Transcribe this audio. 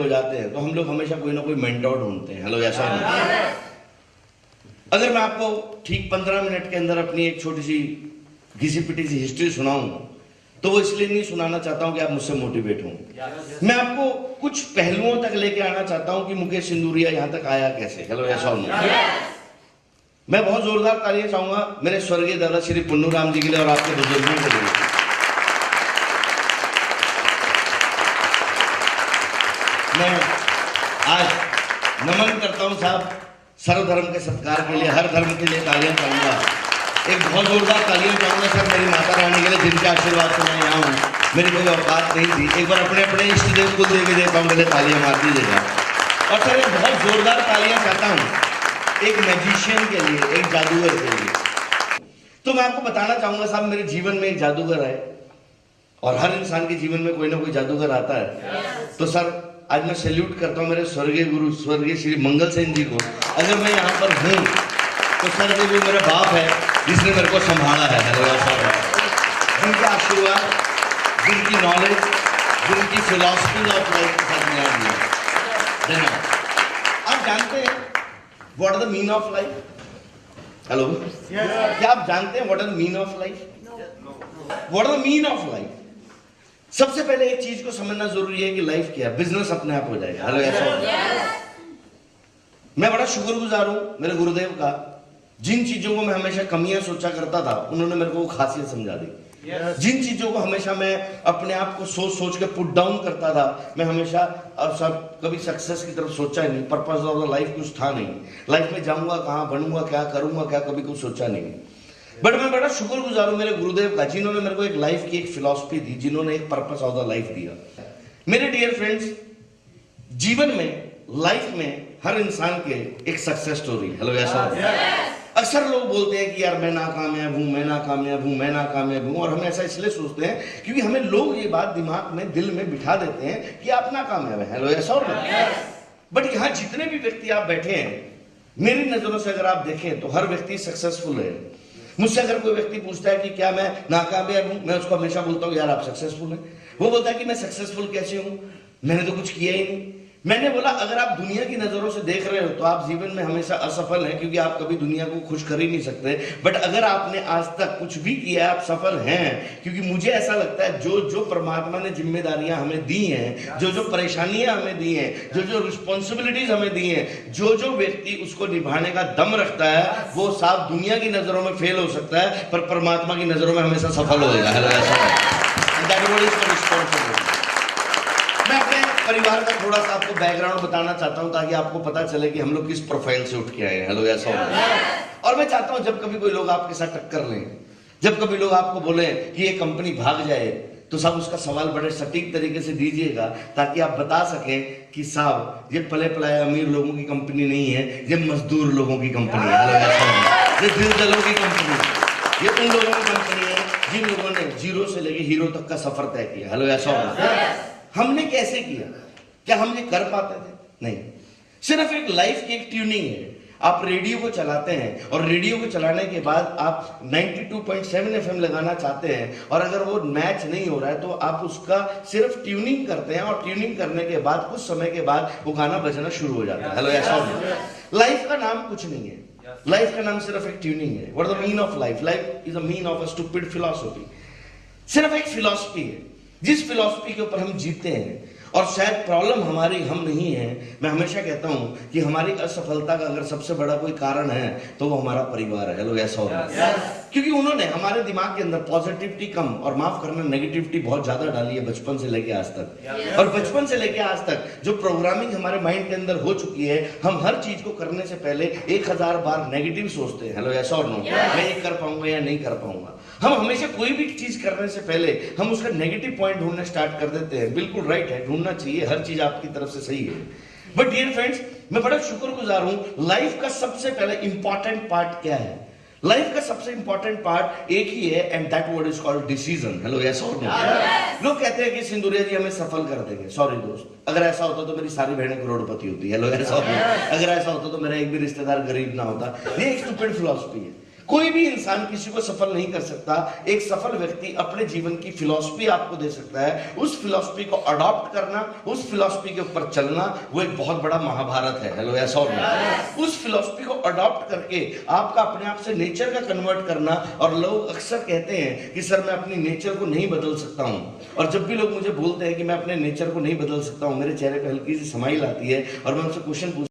हो जाते हैं तो हम लोग हमेशा कोई ना कोई मेंटोर ढूंढते हैं। हेलो, ऐसा नहीं। अगर मैं आपको ठीक 15 मिनट के अंदर अपनी एक छोटी सी घिसी पिटी सी हिस्ट्री सुनाऊं तो वो इसलिए नहीं सुनाना चाहता हूं कि आप मुझसे मोटिवेट हों। मैं आपको कुछ पहलुओं तक लेके आना चाहता हूं कि मुकेश सिंदूरिया यहां तक आया कैसे। हेलो, ऐसा नहीं। मैं बहुत जोरदार तालियां चाहूंगा मेरे स्वर्गीय दादा श्री पुन्नू राम जी के लिए और आपके बुजुर्गों के लिए। मैं आज नमन करता हूं साहब, सर्वधर्म के सत्कार के लिए, हर धर्म के लिए तालियां चाहूंगा। एक बहुत जोरदार तालियां चाहूंगा सर मेरी माता रानी के लिए, जिनके आशीर्वाद से मैं यहाँ हूँ। मेरी कोई औकात नहीं थी। एक बार अपने अपने इष्ट देव कुल देवी देवताओं के लिए तालियां मार दीजिएगा। और सर एक बहुत जोरदार तालियां चाहता हूँ एक मैजिशियन के लिए, एक जादूगर के लिए। तो मैं आपको बताना चाहूंगा साहब, मेरे जीवन में एक जादूगर है और हर इंसान के जीवन में कोई ना कोई जादूगर आता है। तो सर आज मैं सैल्यूट करता हूँ मेरे स्वर्गीय गुरु स्वर्गीय श्री मंगल सेन जी को। अगर मैं यहाँ पर हूँ तो सर ये जो मेरा बाप है जिसने मेरे को संभाला है। जिनके आशीर्वाद, जिनकी नॉलेज, जिनकी फिलॉसफी ऑफ लाइफ के साथ में दिया। धन्यवाद। आप जानते हैं what are the mean of life? Hello, क्या आप जानते हैं what are the mean of life? What are the mean of life? सबसे पहले एक चीज को समझना जरूरी है कि लाइफ क्या है। बिजनेस अपने आप हो जाएगा। हेलो, ऐसा मैं बड़ा शुक्रगुजार हूं मेरे गुरुदेव का। जिन चीजों को मैं हमेशा कमियां सोचा करता था उन्होंने मेरे को खासियत समझा दी। जिन चीजों को हमेशा मैं अपने आप को सोच सोच के पुट डाउन करता था, मैं हमेशा सब कभी सक्सेस की तरफ सोचा ही नहीं। पर्पस ऑफ द लाइफ कुछ था नहीं। लाइफ में जाऊंगा कहां, बनूंगा क्या, करूंगा क्या, कभी कुछ सोचा नहीं। बट मैं बड़ा शुक्रगुजार हूं मेरे गुरुदेव का, जिन्होंने मेरे को एक लाइफ की एक फिलॉसफी दी, जिन्होंने एक पर्पस ऑफ द लाइफ दिया। मेरे डियर फ्रेंड्स, जीवन में, लाइफ में हर इंसान के एक सक्सेस स्टोरी। हेलो, ऐसा अक्सर लोग बोलते हैं कि यार मैं नाकामयाब हूं, मैं नाकामयाब हूं, मैं नाकामयाब हूं। और हम ऐसा इसलिए सोचते हैं क्योंकि हमें लोग ये बात दिमाग में, दिल में बिठा देते हैं कि आप नाकामयाब हैं। हेलो, ऐसा और बट यहाँ जितने भी व्यक्ति आप बैठे हैं, मेरी नजरों से अगर आप देखें तो हर व्यक्ति सक्सेसफुल है। मुझसे अगर कोई व्यक्ति पूछता है कि क्या मैं नाकामयाब हूं, मैं उसको हमेशा बोलता हूं यार आप सक्सेसफुल हैं। वो बोलता है कि मैं सक्सेसफुल कैसे हूं, मैंने तो कुछ किया ही नहीं। मैंने बोला अगर आप दुनिया की नजरों से देख रहे हो तो आप जीवन में हमेशा असफल हैं, क्योंकि आप कभी दुनिया को खुश कर ही नहीं सकते। बट अगर आपने आज तक कुछ भी किया आप सफल हैं, क्योंकि मुझे ऐसा लगता है जो जो परमात्मा ने जिम्मेदारियां हमें दी हैं, जो जो परेशानियां हमें दी हैं, जो जो रिस्पॉन्सिबिलिटीज हमें दी हैं, जो जो व्यक्ति उसको निभाने का दम रखता है वो साफ दुनिया की नजरों में फेल हो सकता है पर परमात्मा की नजरों में हमेशा सफल होगा। मैं अपने परिवार का थोड़ा सा आपको बैकग्राउंड बताना चाहता हूं ताकि आपको पता चले कि हम लोग किस प्रोफाइल से उठ के आए हैं। हेलो, ऐसा और मैं चाहता हूं जब कभी कोई लोग आपके साथ टक्कर लें, जब कभी लोग आपको बोले कि ये कंपनी भाग जाए, तो सब उसका सवाल बड़े सटीक तरीके से दीजिएगा ताकि आप बता सकें कि साहब ये पले पलाए अमीर लोगों की कंपनी नहीं है, ये मजदूर लोगों की कंपनी है। ये दिल दलों की कंपनी है। ये उन लोगों की कंपनी है जिन लोगों ने जीरो से लेके हीरो तक का सफर तय किया। हेलो, ऐसा हमने कैसे किया? क्या हम ये कर पाते थे? नहीं। सिर्फ एक लाइफ की एक ट्यूनिंग है। आप रेडियो को चलाते हैं और रेडियो को चलाने के बाद आप 92.7 FM लगाना चाहते हैं और अगर वो मैच नहीं हो रहा है तो आप उसका सिर्फ ट्यूनिंग करते हैं और ट्यूनिंग करने के बाद कुछ समय के बाद वो गाना बजना शुरू हो जाता है। हेलो, ऐसा लाइफ का नाम कुछ नहीं है। लाइफ का नाम सिर्फ एक ट्यूनिंग है। What is the mean of life? Life is the mean of a stupid philosophy. सिर्फ एक फिलॉसफी है जिस फिलॉसफी के ऊपर हम जीते हैं। और शायद प्रॉब्लम हमारी हम नहीं है। मैं हमेशा कहता हूं कि हमारी असफलता का अगर सबसे बड़ा कोई कारण है तो वो हमारा परिवार है। हेलो, ऐसा होगा क्योंकि उन्होंने हमारे दिमाग के अंदर पॉजिटिविटी कम और माफ करना नेगेटिविटी बहुत ज्यादा डाली है बचपन से लेके आज तक। और बचपन से लेके आज तक जो प्रोग्रामिंग हमारे माइंड के अंदर हो चुकी है, हम हर चीज को करने से पहले 1000 बार नेगेटिव सोचते हैं। हेलो, ऐसा और नो, मैं ये कर पाऊंगा या नहीं कर पाऊंगा। हम हमेशा कोई भी चीज करने से पहले हम उसका नेगेटिव पॉइंट ढूंढना स्टार्ट कर देते हैं। बिल्कुल राइट है, ढूंढना चाहिए, हर चीज आपकी तरफ से सही है। बट डियर फ्रेंड्स, मैं बड़ा शुक्रगुजार हूं। लाइफ का सबसे पहले इंपॉर्टेंट पार्ट क्या है? लाइफ का सबसे इंपॉर्टेंट पार्ट एक ही है and that word is called decision. Hello, yes और नो? लोग कहते हैं कि सिंदूरिया जी हमें सफल कर देंगे। सॉरी दोस्त, अगर ऐसा होता तो मेरी सारी बहनें करोड़पति होती। हेलो, ऐसा होता, अगर ऐसा होता तो मेरा एक भी रिश्तेदार गरीब ना होता। ये एक स्टूपिड फिलॉसफी है। कोई भी इंसान किसी को सफल नहीं कर सकता। एक सफल व्यक्ति अपने जीवन की फिलॉसफी आपको दे सकता है। उस फिलॉसफी को अडॉप्ट करना, उस फिलॉसफी के ऊपर चलना, वो एक बहुत बड़ा महाभारत है। हेलो, ऐसा होगा। उस फिलॉसफी को अडॉप्ट करके आपका अपने आप से नेचर का कन्वर्ट करना। और लोग अक्सर कहते हैं कि सर मैं अपनी नेचर को नहीं बदल सकता हूं। और जब भी लोग मुझे बोलते हैं कि मैं अपने नेचर को नहीं बदल सकता हूं, मेरे चेहरे पर हल्की सी स्माइल आती है और मैं उनसे क्वेश्चन